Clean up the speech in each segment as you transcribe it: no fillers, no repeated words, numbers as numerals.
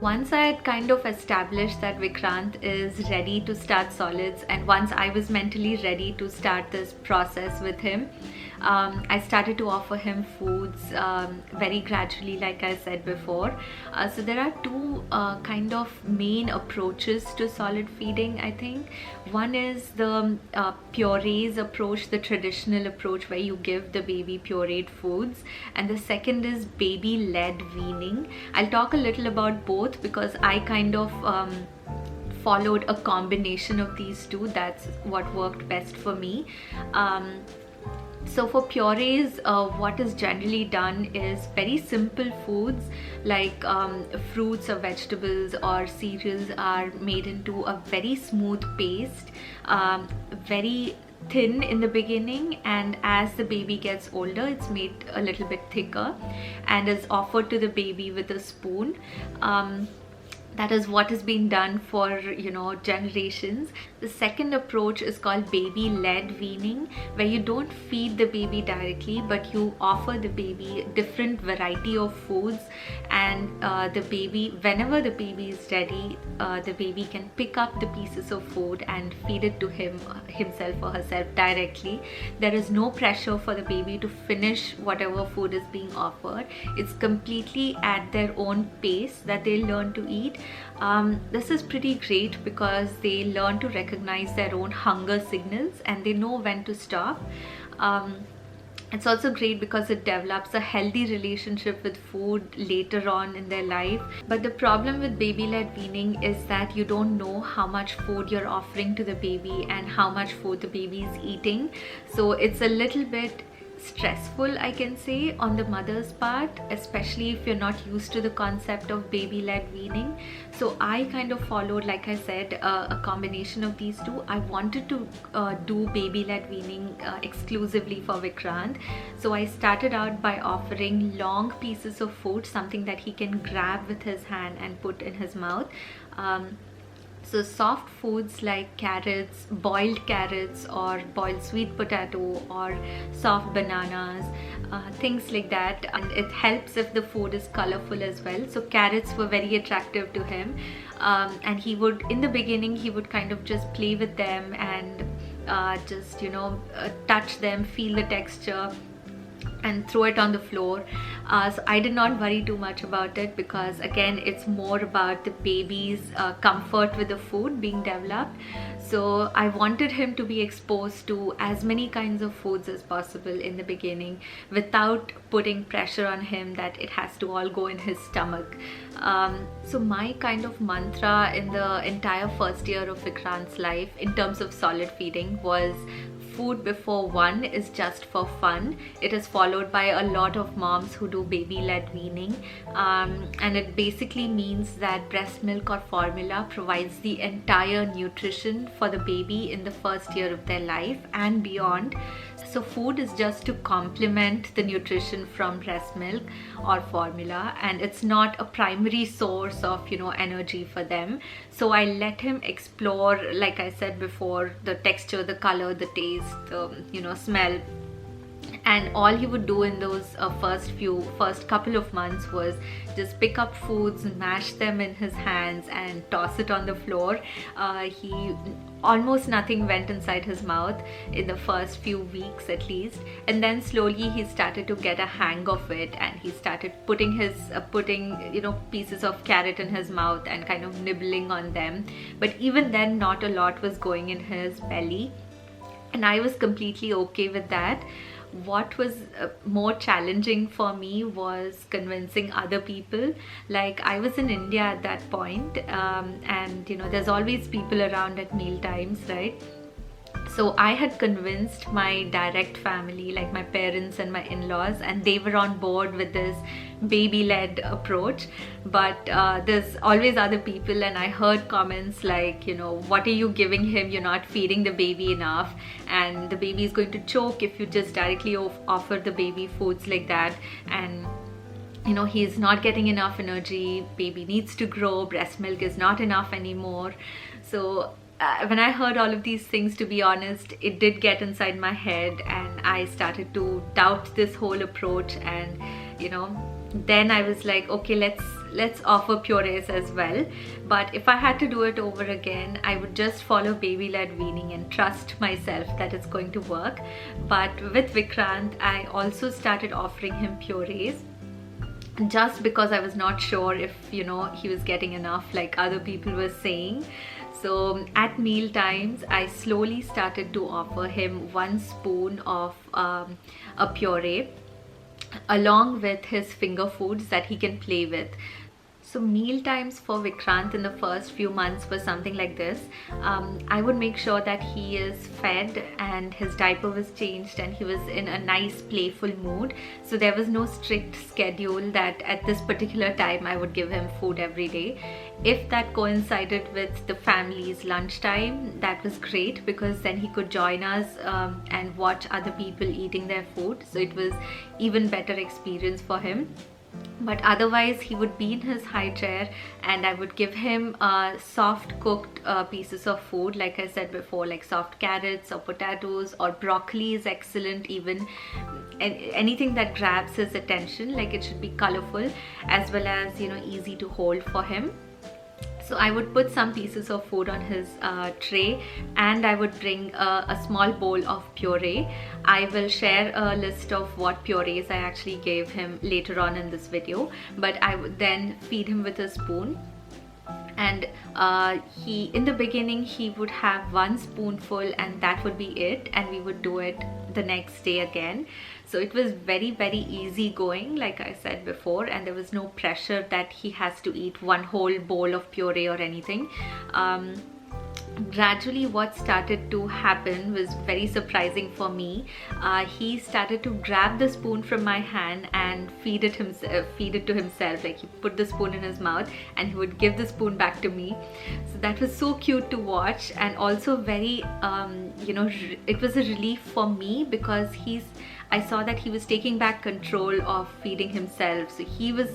Once I had kind of established that Vikrant is ready to start solids, and once I was mentally ready to start this process with him, I started to offer him foods very gradually, like I said before. So there are two kind of main approaches to solid feeding, I think. One is the purees approach, the traditional approach where you give the baby pureed foods, and the second is baby-led weaning. I'll talk a little about both because I kind of followed a combination of these two. That's what worked best for me. So for purees, what is generally done is very simple foods like fruits or vegetables or cereals are made into a very smooth paste, very thin in the beginning, and as the baby gets older it's made a little bit thicker and is offered to the baby with a spoon. That is what has been done for, generations. The second approach is called baby-led weaning, where you don't feed the baby directly, but you offer the baby different variety of foods, and the baby, whenever the baby is ready, the baby can pick up the pieces of food and feed it to himself or herself directly. There is no pressure for the baby to finish whatever food is being offered. It's completely at their own pace that they learn to eat. This is pretty great because they learn to recognize their own hunger signals and they know when to stop. It's also great because it develops a healthy relationship with food later on in their life. But the problem with baby-led weaning is that you don't know how much food you're offering to the baby and how much food the baby is eating. So it's a little bit stressful, I can say, on the mother's part, especially if you're not used to the concept of baby-led weaning. So I kind of followed, like I said, a combination of these two. I wanted to do baby-led weaning exclusively for Vikrant. So I started out by offering long pieces of food, something that he can grab with his hand and put in his mouth. So soft foods like carrots, boiled carrots, or boiled sweet potato, or soft bananas, things like that. And it helps if the food is colorful as well. So carrots were very attractive to him, and he would, in the beginning, he would kind of just play with them and just touch them, feel the texture, and throw it on the floor. So I did not worry too much about it because again it's more about the baby's comfort with the food being developed. So I wanted him to be exposed to as many kinds of foods as possible in the beginning without putting pressure on him that it has to all go in his stomach. So my kind of mantra in the entire first year of Vikrant's life in terms of solid feeding was food before one is just for fun. It is followed by a lot of moms who do baby-led weaning, and it basically means that breast milk or formula provides the entire nutrition for the baby in the first year of their life and beyond. So food is just to complement the nutrition from breast milk or formula, and it's not a primary source of energy for them. So I let him explore, like I said before, the texture, the color, the taste, the smell. And all he would do in those first couple of months was just pick up foods, mash them in his hands and toss it on the floor. He almost nothing went inside his mouth in the first few weeks at least, and then slowly he started to get a hang of it and he started putting pieces of carrot in his mouth and kind of nibbling on them. But even then not a lot was going in his belly, and I was completely okay with that. What was more challenging for me was convincing other people. Like, I was in India at that point, and there's always people around at meal times, right? So I had convinced my direct family, like my parents and my in-laws, and they were on board with this baby-led approach. But there's always other people, and I heard comments like, what are you giving him? You're not feeding the baby enough, and the baby is going to choke if you just directly offer the baby foods like that. And he's not getting enough energy, baby needs to grow, breast milk is not enough anymore. So when I heard all of these things, to be honest, it did get inside my head and I started to doubt this whole approach. And then I was like, okay, let's offer purees as well. But if I had to do it over again, I would just follow baby-led weaning and trust myself that it's going to work. But with Vikrant, I also started offering him purees, just because I was not sure if he was getting enough like other people were saying. So at meal times, I slowly started to offer him 1 spoon of a puree along with his finger foods that he can play with. So meal times for Vikrant in the first few months was something like this. I would make sure that he is fed and his diaper was changed and he was in a nice playful mood. So there was no strict schedule that at this particular time I would give him food every day. If that coincided with the family's lunchtime, that was great, because then he could join us and watch other people eating their food. So it was even better experience for him. But otherwise, he would be in his high chair and I would give him soft cooked pieces of food, like I said before, like soft carrots or potatoes, or broccoli is excellent even. Anything that grabs his attention, like it should be colorful as well as easy to hold for him. So I would put some pieces of food on his tray, and I would bring a small bowl of puree. I will share a list of what purees I actually gave him later on in this video, but I would then feed him with a spoon. And in the beginning he would have 1 spoonful and that would be it, and we would do it the next day again. So it was very, very easy going, like I said before, and there was no pressure that he has to eat 1 whole bowl of puree or anything. Gradually what started to happen was very surprising for me. He started to grab the spoon from my hand and feed it to himself. Like he put the spoon in his mouth and he would give the spoon back to me. So that was so cute to watch, and also very it was a relief for me, because I saw that he was taking back control of feeding himself. So he was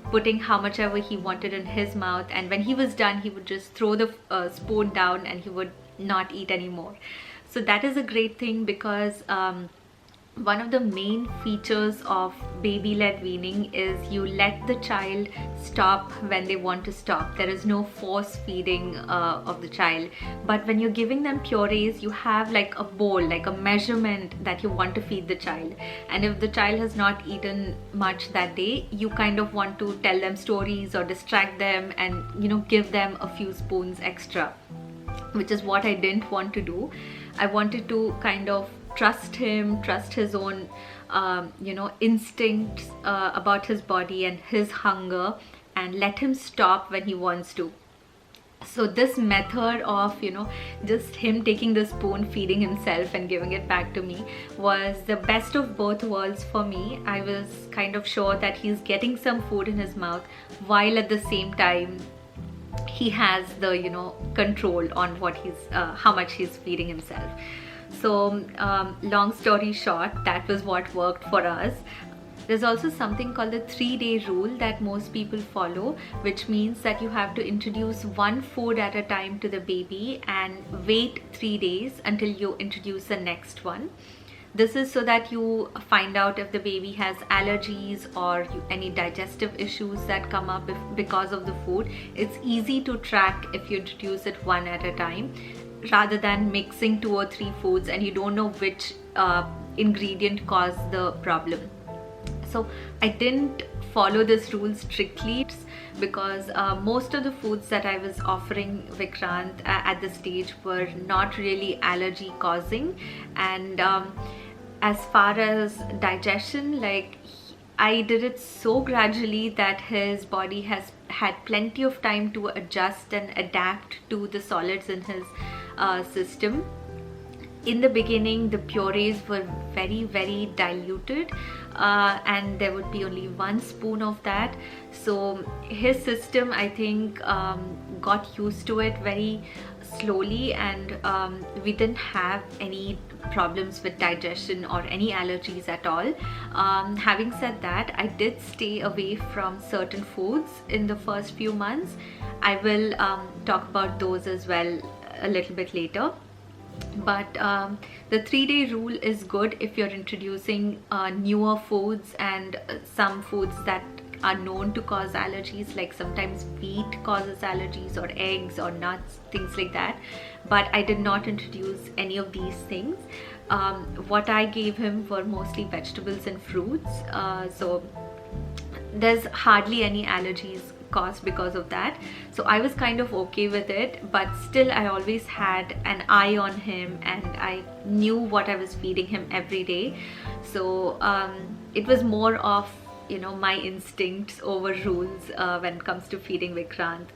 putting how much ever he wanted in his mouth, and when he was done he would just throw the spoon down and he would not eat anymore. So that is a great thing, because one of the main features of baby-led weaning is you let the child stop when they want to stop. There is no force feeding of the child. But when you're giving them purees, you have like a bowl, like a measurement that you want to feed the child. And if the child has not eaten much that day, you kind of want to tell them stories or distract them and give them a few spoons extra, which is what I didn't want to do. I wanted to kind of trust him, trust his own instincts about his body and his hunger, and let him stop when he wants to. So this method of just him taking the spoon, feeding himself and giving it back to me was the best of both worlds for me. I was kind of sure that he's getting some food in his mouth, while at the same time he has the control on what how much he's feeding himself. So long story short, that was what worked for us. There's also something called the 3-day rule that most people follow, which means that you have to introduce 1 food at a time to the baby and wait 3 days until you introduce the next one. This is so that you find out if the baby has allergies or any digestive issues that come up because of the food. It's easy to track if you introduce it 1 at a time, rather than mixing 2 or 3 foods and you don't know which ingredient caused the problem. So I didn't follow this rule strictly, because most of the foods that I was offering Vikrant at this stage were not really allergy causing. And as far as digestion, like I did it so gradually that his body has had plenty of time to adjust and adapt to the solids in his system. In the beginning, the purees were very, very diluted, and there would be only 1 spoon of that. So his system, I think, got used to it very slowly, and we didn't have any problems with digestion or any allergies at all. Having said that, I did stay away from certain foods in the first few months. I will talk about those as well a little bit later. But the 3-day rule is good if you're introducing newer foods and some foods that are known to cause allergies, like sometimes wheat causes allergies, or eggs or nuts, things like that. But I did not introduce any of these things. What I gave him were mostly vegetables and fruits. So there's hardly any allergies caused because of that. So I was kind of okay with it, but still I always had an eye on him, and I knew what I was feeding him every day. So it was more of, my instincts over rules when it comes to feeding Vikrant.